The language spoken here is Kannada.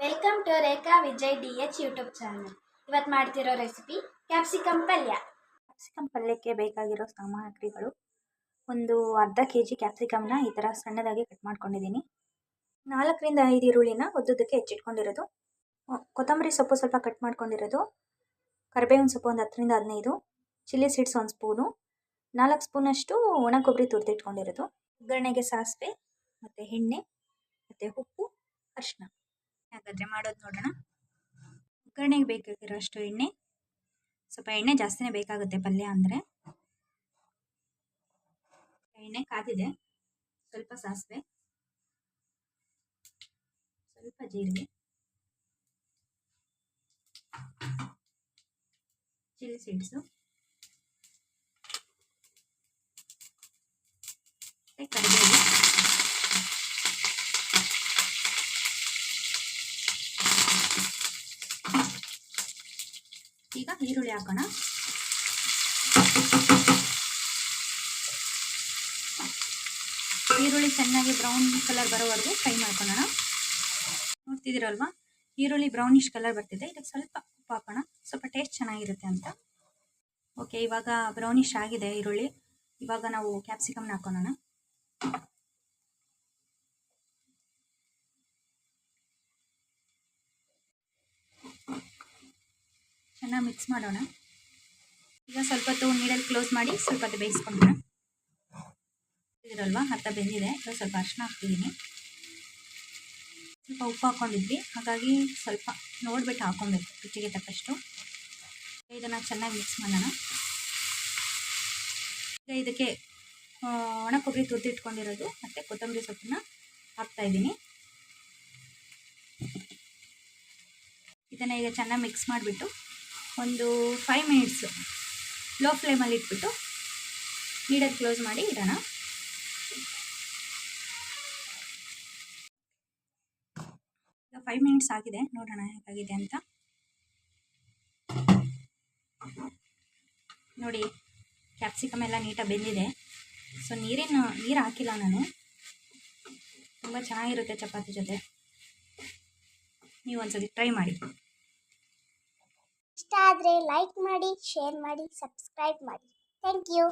Welcome to Rekha Vijay DH YouTube channel. ಇವತ್ತು ಮಾಡ್ತಿರೋ ರೆಸಿಪಿ ಕ್ಯಾಪ್ಸಿಕಮ್ ಪಲ್ಯ. ಕ್ಯಾಪ್ಸಿಕಮ್ ಪಲ್ಯಕ್ಕೆ ಬೇಕಾಗಿರೋ ಸಾಮಗ್ರಿಗಳು: ಒಂದು ಅರ್ಧ ಕೆಜಿ ಕ್ಯಾಪ್ಸಿಕಮ್ನ ಈ ಥರ ಸಣ್ಣದಾಗಿ ಕಟ್ ಮಾಡ್ಕೊಂಡಿದ್ದೀನಿ. 4ರಿಂದ 5 ಈರುಳ್ಳಿನ ಉದ್ದುದಕ್ಕೆ ಹೆಚ್ಚಿಟ್ಕೊಂಡಿರೋದು, ಕೊತ್ತಂಬರಿ ಸೊಪ್ಪು ಸ್ವಲ್ಪ ಕಟ್ ಮಾಡ್ಕೊಂಡಿರೋದು, ಕರಿಬೇವಿನ ಸೊಪ್ಪು ಒಂದು 10ರಿಂದ 15, ಚಿಲ್ಲಿ ಸೀಡ್ಸ್ 1 ಸ್ಪೂನು, 4 ಸ್ಪೂನಷ್ಟು ಒಣ ಕೊಬ್ಬರಿ ತುರಿದಿಟ್ಕೊಂಡಿರೋದು, ಒಗ್ಗರಣೆಗೆ ಸಾಸಿವೆ ಮತ್ತು ಎಣ್ಣೆ ಮತ್ತು ಉಪ್ಪು, ಅರಿಶಿನ. ಹಾಗಾದರೆ ಮಾಡೋದು ನೋಡೋಣ. ಒಗ್ಗರಣೆಗೆ ಬೇಕಾಗಿರೋ ಅಷ್ಟು ಎಣ್ಣೆ, ಸ್ವಲ್ಪ ಎಣ್ಣೆ ಜಾಸ್ತಿನೇ ಬೇಕಾಗುತ್ತೆ ಪಲ್ಯ ಅಂದರೆ. ಎಣ್ಣೆ ಕಾದಿದೆ. ಸ್ವಲ್ಪ ಸಾಸಿವೆ, ಸ್ವಲ್ಪ ಜೀರಿಗೆ, ಚಿಲ್ಲಿ ಸೀಡ್ಸು, ಕರಿಬೇವು, ಈಗ ಈರುಳ್ಳಿ ಹಾಕೋಣ. ಈರುಳ್ಳಿ ಚೆನ್ನಾಗಿ ಬ್ರೌನ್ ಕಲರ್ ಬರೋವರೆಗೂ ಫ್ರೈ ಮಾಡ್ಕೊಳ್ಳೋಣ. ನೋಡ್ತಿದ್ದೀರಲ್ವಾ, ಈರುಳ್ಳಿ ಬ್ರೌನಿಶ್ ಕಲರ್ ಬರ್ತಿದೆ. ಇದಕ್ಕೆ ಸ್ವಲ್ಪ ಉಪ್ಪು ಹಾಕೋಣ, ಸ್ವಲ್ಪ ಟೇಸ್ಟ್ ಚೆನ್ನಾಗಿರುತ್ತೆ ಅಂತ. ಓಕೆ, ಇವಾಗ ಬ್ರೌನಿಶ್ ಆಗಿದೆ ಈರುಳ್ಳಿ. ಇವಾಗ ನಾವು ಕ್ಯಾಪ್ಸಿಕಮ್ನ ಹಾಕೋಣ. ಚೆನ್ನಾಗಿ ಮಿಕ್ಸ್ ಮಾಡೋಣ. ಈಗ ಸ್ವಲ್ಪ ಹೊತ್ತು ನೀರಲ್ಲಿ ಕ್ಲೋಸ್ ಮಾಡಿ ಸ್ವಲ್ಪ ಹೊತ್ತು ಬೇಯಿಸ್ಕೊಂಡ್ರೆ ಇದಿರಲ್ವಾ, ಅರ್ಧ ಬೆಂದಿದೆ. ಈಗ ಸ್ವಲ್ಪ ಅರಿಶಿನ ಹಾಕ್ತಿದ್ದೀನಿ. ಸ್ವಲ್ಪ ಉಪ್ಪು ಹಾಕ್ಕೊಂಡಿದ್ವಿ, ಹಾಗಾಗಿ ಸ್ವಲ್ಪ ನೋಡಿಬಿಟ್ಟು ಹಾಕ್ಕೊಬೇಕು, ರುಚಿಗೆ ತಕ್ಕಷ್ಟು. ಇದನ್ನು ಚೆನ್ನಾಗಿ ಮಿಕ್ಸ್ ಮಾಡೋಣ. ಈಗ ಇದಕ್ಕೆ ಒಣ ಕೊಬ್ಬರಿ ತುರಿದಿಟ್ಕೊಂಡಿರೋದು ಮತ್ತು ಕೊತ್ತಂಬರಿ ಸೊಪ್ಪನ್ನ ಹಾಕ್ತಾಯಿದ್ದೀನಿ. ಇದನ್ನು ಈಗ ಚೆನ್ನಾಗಿ ಮಿಕ್ಸ್ ಮಾಡಿಬಿಟ್ಟು ಒಂದು 5 ಮಿನಿಟ್ಸು ಲೋ ಫ್ಲೇಮಲ್ಲಿ ಇಟ್ಬಿಟ್ಟು ನೀರಲ್ಲಿ ಕ್ಲೋಸ್ ಮಾಡಿ ಇಡೋಣ. ಈಗ 5 ಮಿನಿಟ್ಸ್ ಆಗಿದೆ, ನೋಡೋಣ ಹೇಗಾಗಿದೆ ಅಂತ. ನೋಡಿ, ಕ್ಯಾಪ್ಸಿಕಮ್ ಎಲ್ಲ ನೀಟಾಗಿ ಬೆಂದಿದೆ. ಸೊ ನೀರು ಹಾಕಿಲ್ಲ ನಾನು. ತುಂಬ ಚೆನ್ನಾಗಿರುತ್ತೆ ಚಪಾತಿ ಜೊತೆ. ನೀವು ಒಂದ್ಸತಿ ಟ್ರೈ ಮಾಡಿ. ಇಷ್ಟ ಆದರೆ ಲೈಕ್ ಮಾಡಿ, ಶೇರ್ ಮಾಡಿ, ಸಬ್ಸ್ಕ್ರೈಬ್ ಮಾಡಿ. Thank you.